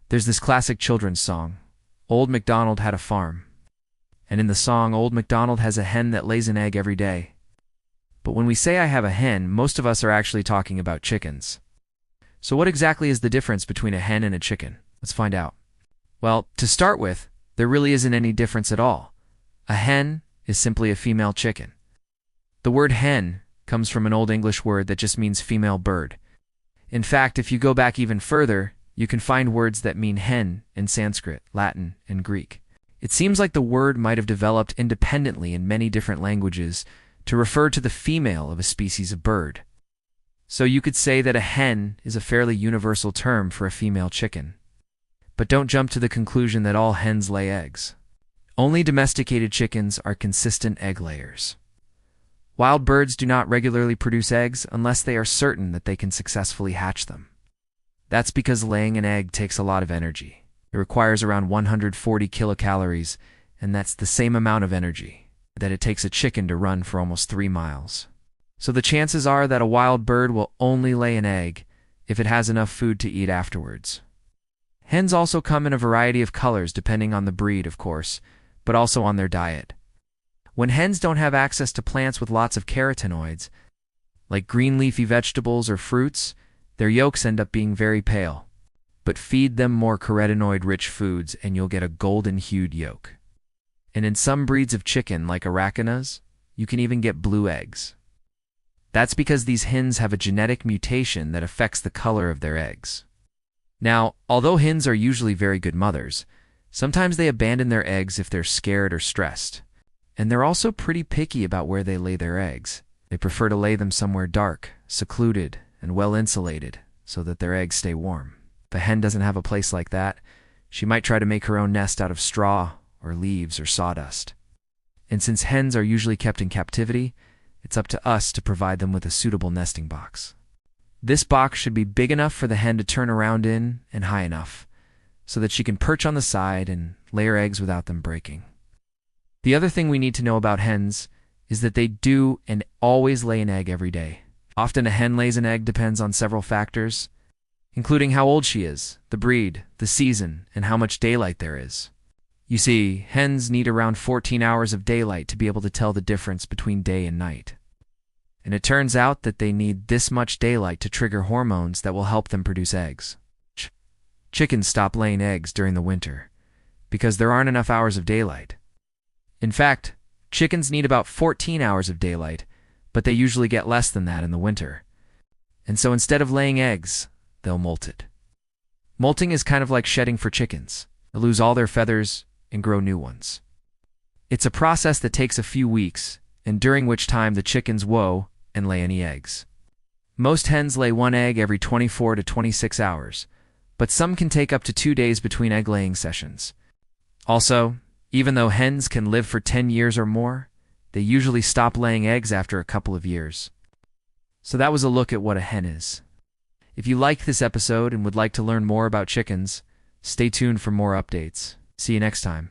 There's this classic children's song, Old MacDonald Had a Farm. And in the song, Old MacDonald has a hen that lays an egg every day. But when we say I have a hen, most of us are actually talking about chickens. So what exactly is the difference between a hen and a chicken? Let's find out. Well, to start with, there really isn't any difference at all. A hen is simply a female chicken. The word hen comes from an Old English word that just means female bird. In fact, if you go back even further, you can find words that mean hen in Sanskrit, Latin, and Greek. It seems like the word might have developed independently in many different languages to refer to the female of a species of bird. So you could say that a hen is a fairly universal term for a female chicken. But don't jump to the conclusion that all hens lay eggs. Only domesticated chickens are consistent egg layers. Wild birds do not regularly produce eggs unless they are certain that they can successfully hatch them. That's because laying an egg takes a lot of energy. It requires around 140 kilocalories, and that's the same amount of energy that it takes a chicken to run for almost 3 miles. So the chances are that a wild bird will only lay an egg if it has enough food to eat afterwards. Hens also come in a variety of colors depending on the breed, of course, but also on their diet. When hens don't have access to plants with lots of carotenoids, like green leafy vegetables or fruits, their yolks end up being very pale. But feed them more carotenoid-rich foods and you'll get a golden-hued yolk. And in some breeds of chicken, like Arakanas, you can even get blue eggs. That's because these hens have a genetic mutation that affects the color of their eggs. Now, although hens are usually very good mothers, sometimes they abandon their eggs if they're scared or stressed. And they're also pretty picky about where they lay their eggs. They prefer to lay them somewhere dark, secluded, and well-insulated so that their eggs stay warm. If a hen doesn't have a place like that, she might try to make her own nest out of straw or leaves or sawdust. And since hens are usually kept in captivity, it's up to us to provide them with a suitable nesting box. This box should be big enough for the hen to turn around in and high enough so that she can perch on the side and lay her eggs without them breaking. The other thing we need to know about hens is that they do and always lay an egg every day. Often a hen lays an egg depends on several factors, including how old she is, the breed, the season, and how much daylight there is. You see, hens need around 14 hours of daylight to be able to tell the difference between day and night. And it turns out that they need this much daylight to trigger hormones that will help them produce eggs. Chickens stop laying eggs during the winter because there aren't enough hours of daylight. In fact, chickens need about 14 hours of daylight, but they usually get less than that in the winter. And so instead of laying eggs, they'll molt it. Molting is kind of like shedding for chickens. They lose all their feathers and grow new ones. It's a process that takes a few weeks, and during which time the chickens whoa and lay any eggs. Most hens lay 1 egg every 24 to 26 hours, but some can take up to 2 days between egg-laying sessions. Also, even though hens can live for 10 years or more, they usually stop laying eggs after a couple of years. So that was a look at what a hen is. If you liked this episode and would like to learn more about chickens, stay tuned for more updates. See you next time.